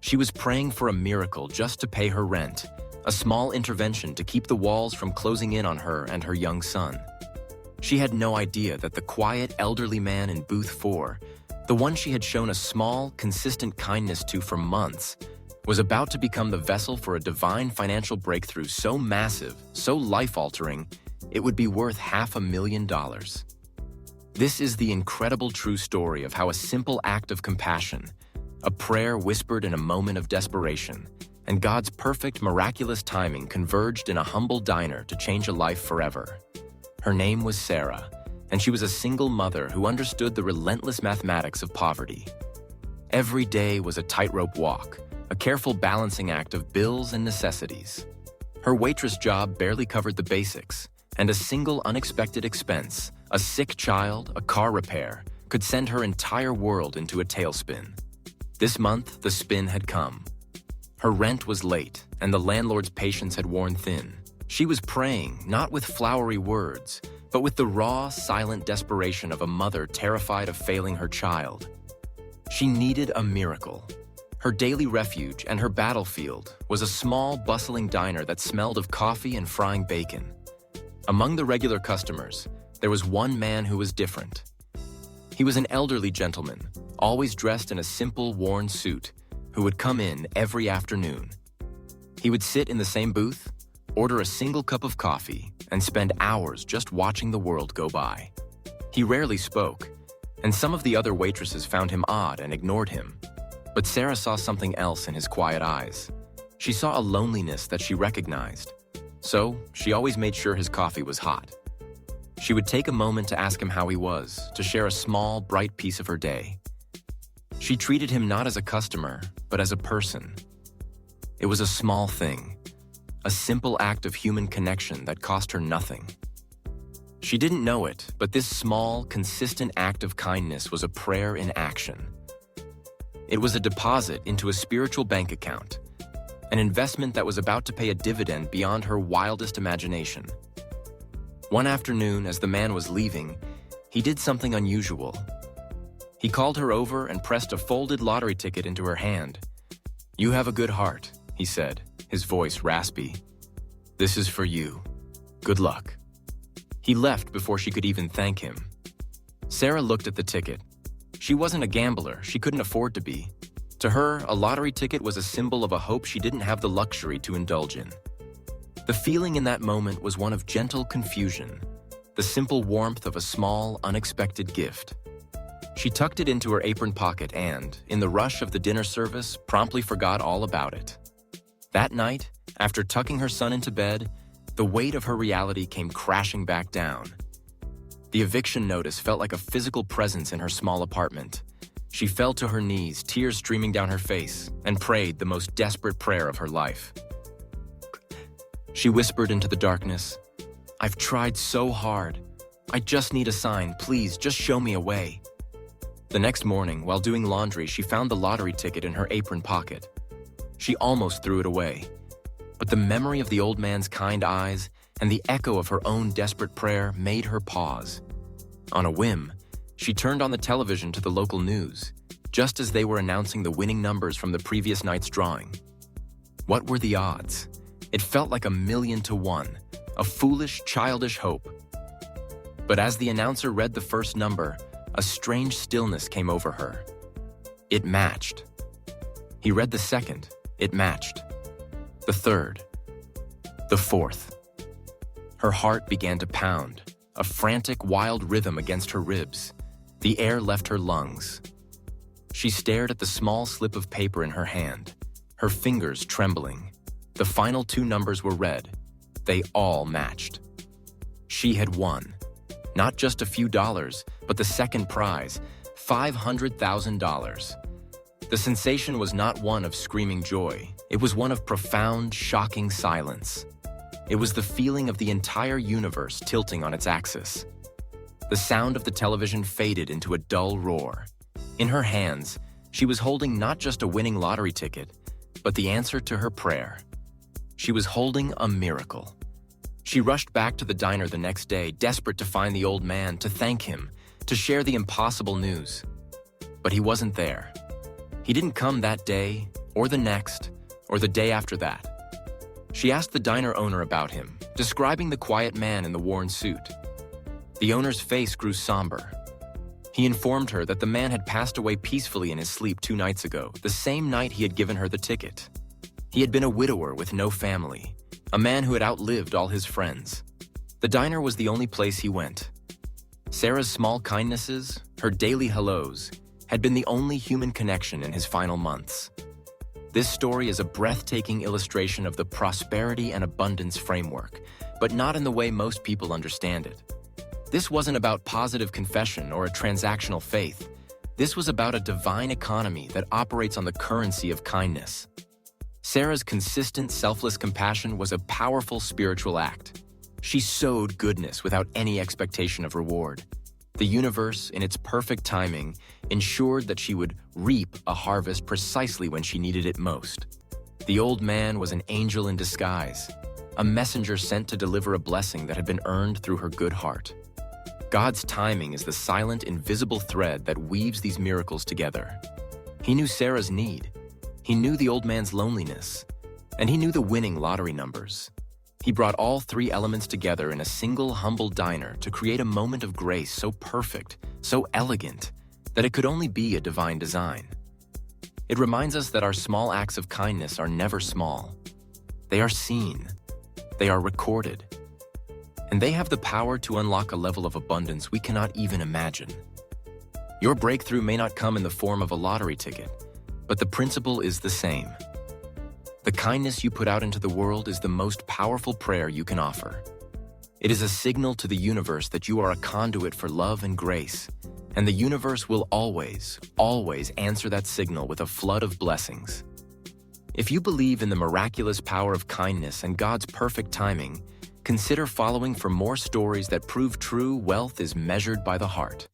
She was praying for a miracle just to pay her rent, a small intervention to keep the walls from closing in on her and her young son. She had no idea that the quiet, elderly man in booth 4, the one she had shown a small, consistent kindness to for months, was about to become the vessel for a divine financial breakthrough so massive, so life-altering, it would be worth $500,000. This is the incredible true story of how a simple act of compassion, a prayer whispered in a moment of desperation, and God's perfect, miraculous timing converged in a humble diner to change a life forever. Her name was Sarah, and she was a single mother who understood the relentless mathematics of poverty. Every day was a tightrope walk, a careful balancing act of bills and necessities. Her waitress job barely covered the basics, and a single unexpected expense, a sick child, a car repair, could send her entire world into a tailspin. This month, the spin had come. Her rent was late, and the landlord's patience had worn thin. She was praying, not with flowery words, but with the raw, silent desperation of a mother terrified of failing her child. She needed a miracle. Her daily refuge and her battlefield was a small, bustling diner that smelled of coffee and frying bacon. Among the regular customers, there was one man who was different. He was an elderly gentleman, always dressed in a simple, worn suit, who would come in every afternoon. He would sit in the same booth, order a single cup of coffee, and spend hours just watching the world go by. He rarely spoke, and some of the other waitresses found him odd and ignored him. But Sarah saw something else in his quiet eyes. She saw a loneliness that she recognized. So, she always made sure his coffee was hot. She would take a moment to ask him how he was, to share a small, bright piece of her day. She treated him not as a customer, but as a person. It was a small thing, a simple act of human connection that cost her nothing. She didn't know it, but this small, consistent act of kindness was a prayer in action. It was a deposit into a spiritual bank account, an investment that was about to pay a dividend beyond her wildest imagination. One afternoon, as the man was leaving, he did something unusual. He called her over and pressed a folded lottery ticket into her hand. "You have a good heart," he said, his voice raspy. "This is for you. Good luck." He left before she could even thank him. Sarah looked at the ticket. She wasn't a gambler, she couldn't afford to be. To her, a lottery ticket was a symbol of a hope she didn't have the luxury to indulge in. The feeling in that moment was one of gentle confusion, the simple warmth of a small, unexpected gift. She tucked it into her apron pocket and, in the rush of the dinner service, promptly forgot all about it. That night, after tucking her son into bed, the weight of her reality came crashing back down. The eviction notice felt like a physical presence in her small apartment. She fell to her knees, tears streaming down her face, and prayed the most desperate prayer of her life. She whispered into the darkness, "I've tried so hard. I just need a sign. Please, just show me a way." The next morning, while doing laundry, she found the lottery ticket in her apron pocket. She almost threw it away. But the memory of the old man's kind eyes and the echo of her own desperate prayer made her pause. On a whim, she turned on the television to the local news, just as they were announcing the winning numbers from the previous night's drawing. What were the odds? It felt like 1,000,000 to 1, a foolish, childish hope. But as the announcer read the first number, a strange stillness came over her. It matched. He read the second. It matched. The third. The fourth. Her heart began to pound, a frantic, wild rhythm against her ribs. The air left her lungs. She stared at the small slip of paper in her hand, her fingers trembling. The final 2 numbers were read. They all matched. She had won. Not just a few dollars, but the second prize, $500,000. The sensation was not one of screaming joy. It was one of profound, shocking silence. It was the feeling of the entire universe tilting on its axis. The sound of the television faded into a dull roar. In her hands, she was holding not just a winning lottery ticket, but the answer to her prayer. She was holding a miracle. She rushed back to the diner the next day, desperate to find the old man, to thank him, to share the impossible news. But he wasn't there. He didn't come that day or the next, or the day after that. She asked the diner owner about him, describing the quiet man in the worn suit. The owner's face grew somber. He informed her that the man had passed away peacefully in his sleep 2 nights ago, the same night he had given her the ticket. He had been a widower with no family, a man who had outlived all his friends. The diner was the only place he went. Sarah's small kindnesses, her daily hellos, had been the only human connection in his final months. This story is a breathtaking illustration of the prosperity and abundance framework, but not in the way most people understand it. This wasn't about positive confession or a transactional faith. This was about a divine economy that operates on the currency of kindness. Sarah's consistent, selfless compassion was a powerful spiritual act. She sowed goodness without any expectation of reward. The universe, in its perfect timing, ensured that she would reap a harvest precisely when she needed it most. The old man was an angel in disguise, a messenger sent to deliver a blessing that had been earned through her good heart. God's timing is the silent, invisible thread that weaves these miracles together. He knew Sarah's need. He knew the old man's loneliness. And he knew the winning lottery numbers. He brought all 3 elements together in a single humble diner to create a moment of grace so perfect, so elegant, that it could only be a divine design. It reminds us that our small acts of kindness are never small. They are seen. They are recorded. And they have the power to unlock a level of abundance we cannot even imagine. Your breakthrough may not come in the form of a lottery ticket, but the principle is the same. The kindness you put out into the world is the most powerful prayer you can offer. It is a signal to the universe that you are a conduit for love and grace, and the universe will always, always answer that signal with a flood of blessings. If you believe in the miraculous power of kindness and God's perfect timing, consider following for more stories that prove true wealth is measured by the heart.